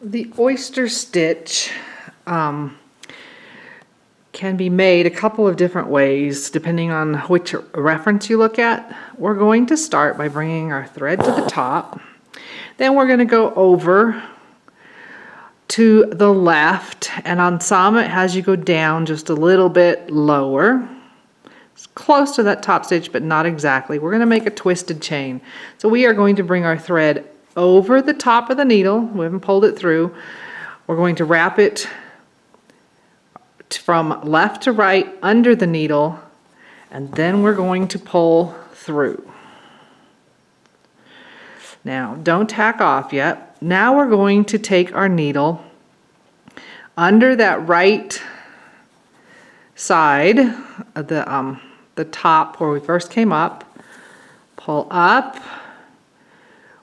The oyster stitch can be made a couple of different ways depending on which reference you look at. We're going to start by bringing our thread to the top. Then we're going to go over to the left, and on some it has you go down just a little bit lower. It's close to that top stitch, but not exactly. We're going to make a twisted chain. So we are going to bring our thread over the top of the needle. We haven't pulled it through. We're going to wrap it from left to right under the needle, and then we're going to pull through. Now, don't tack off yet. Now we're going to take our needle under that right side of the top where we first came up, pull up.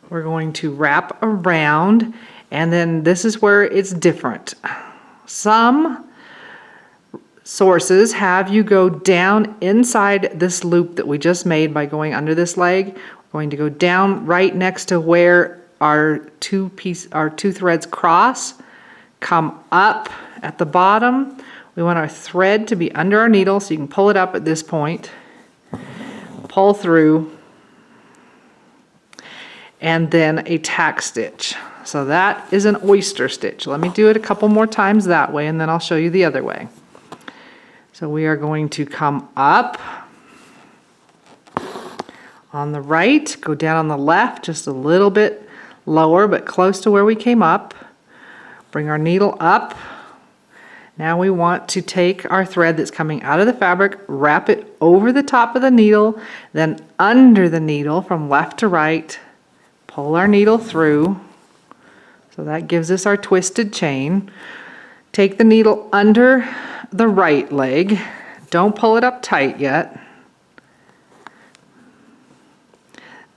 We're going to wrap around, and then this is where it's different. Some sources have you go down inside this loop that we just made by going under this leg. We're going to go down right next to where our two threads cross, come up at the bottom. We want our thread to be under our needle, so you can pull it up at this point, pull through, and then a tack stitch. So that is an oyster stitch. Let me do it a couple more times that way, and then I'll show you the other way. So we are going to come up on the right, go down on the left just a little bit lower, but close to where we came up. Bring our needle up. Now we want to take our thread that's coming out of the fabric, wrap it over the top of the needle, then under the needle from left to right, pull our needle through. So that gives us our twisted chain. Take the needle under the right leg. Don't pull it up tight yet.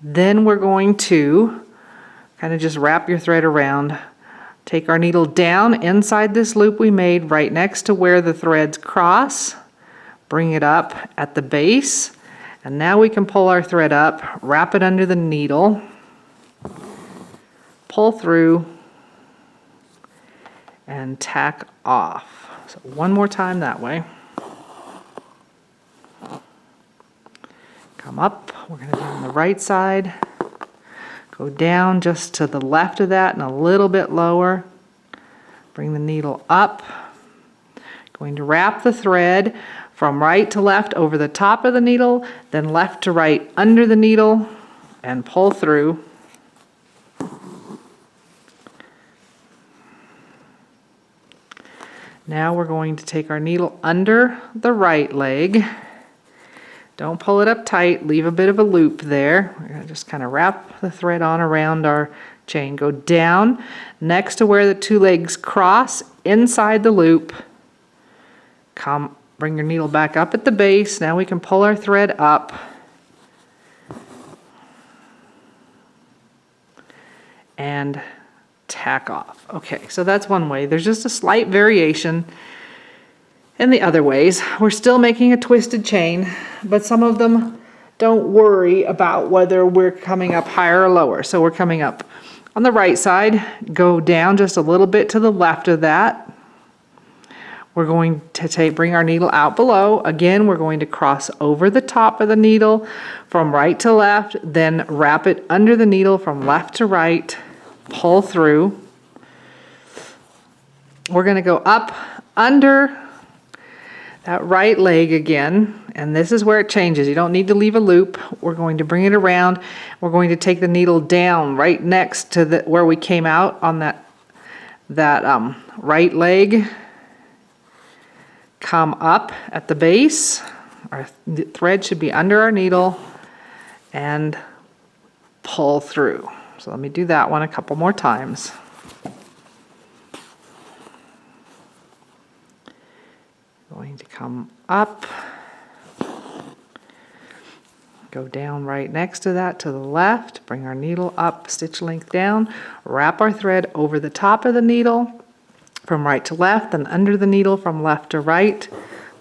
Then we're going to kind of just wrap your thread around. Take our needle down inside this loop we made right next to where the threads cross. Bring it up at the base. And now we can pull our thread up, wrap it under the needle, pull through, and tack off. So one more time that way. Come up, we're going to be on the right side. Go down just to the left of that and a little bit lower. Bring the needle up. Going to wrap the thread from right to left over the top of the needle, then left to right under the needle, and pull through. Now we're going to take our needle under the right leg. Don't pull it up tight, leave a bit of a loop there. We're going to just kind of wrap the thread on around our chain. Go down next to where the two legs cross inside the loop. Bring your needle back up at the base. Now we can pull our thread up. And tack off. Okay, so that's one way. There's just a slight variation in the other ways. We're still making a twisted chain, but some of them don't worry about whether we're coming up higher or lower. So we're coming up on the right side, go down just a little bit to the left of that. We're going to bring our needle out below. Again, we're going to cross over the top of the needle from right to left, then wrap it under the needle from left to right, pull through. We're going to go up under that right leg again, and this is where it changes. You don't need to leave a loop. We're going to bring it around. We're going to take the needle down right next to where we came out on that right leg. Come up at the base. Our thread should be under our needle and pull through. So let me do that one a couple more times. Going to come up, go down right next to that to the left, bring our needle up, stitch length down, wrap our thread over the top of the needle from right to left, and under the needle from left to right,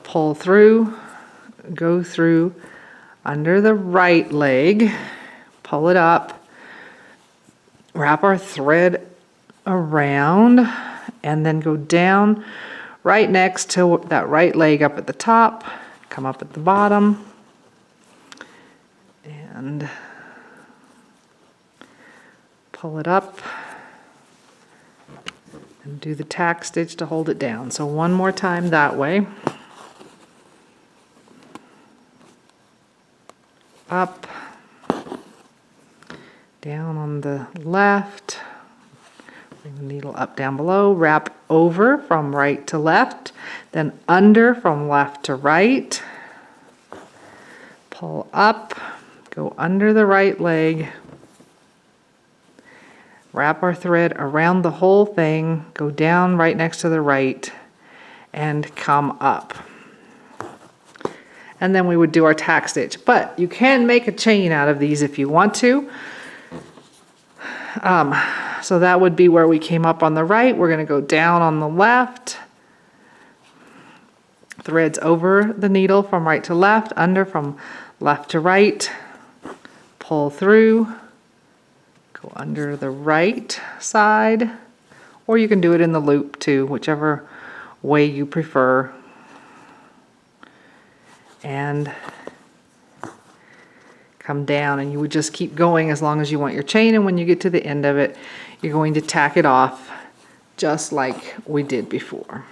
pull through, go through under the right leg, pull it up, wrap our thread around and then go down right next to that right leg up at the top, come up at the bottom, and pull it up and do the tack stitch to hold it down. So one more time that way. Up, down on the left, bring the needle up down below, wrap over from right to left, then under from left to right, pull up, go under the right leg, wrap our thread around the whole thing, go down right next to the right, and come up. And then we would do our tack stitch. But you can make a chain out of these if you want to. So that would be where we came up on the right. We're going to go down on the left. Threads over the needle from right to left, under from left to right. Pull through. Go under the right side. Or you can do it in the loop too, whichever way you prefer. And come down, and you would just keep going as long as you want your chain, and when you get to the end of it, you're going to tack it off just like we did before.